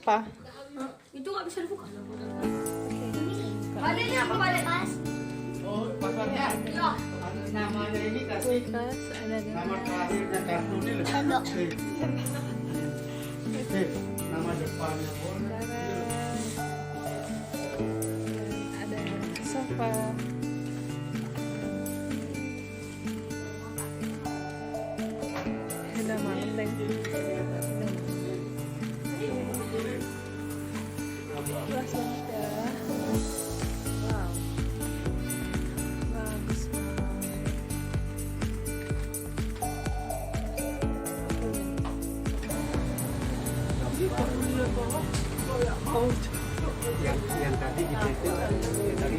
apa? Itu nggak bisa dibuka. Baliknya apa balik mas? Oh, pasarnya. Ya. Namanya ini kasih Kelas ada di nama terakhirnya kartu ini loh. Sendok. Nama depannya pun. ada sofa. Ada manteng. Luas banget ya. Wow. Bagus banget. Yang tadi kita itu ke lihat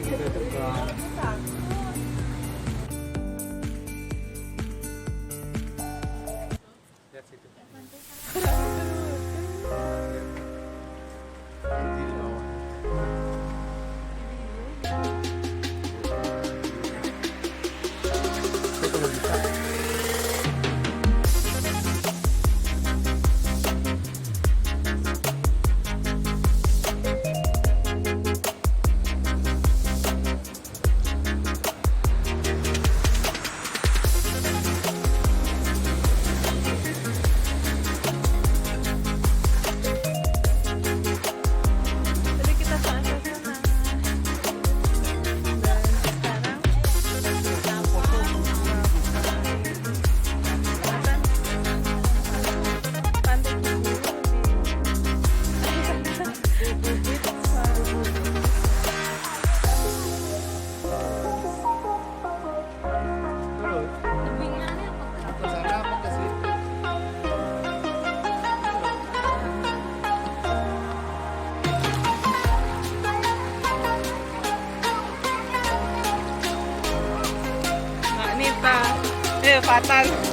situ. Di bawah. Itu belum bisa. Tadi kita ke atas sana. Dan sekarang pantai dulu di bukit. Terus Tebingannya apa? ke sana apa ke situ? Nggak Nita, Fatal.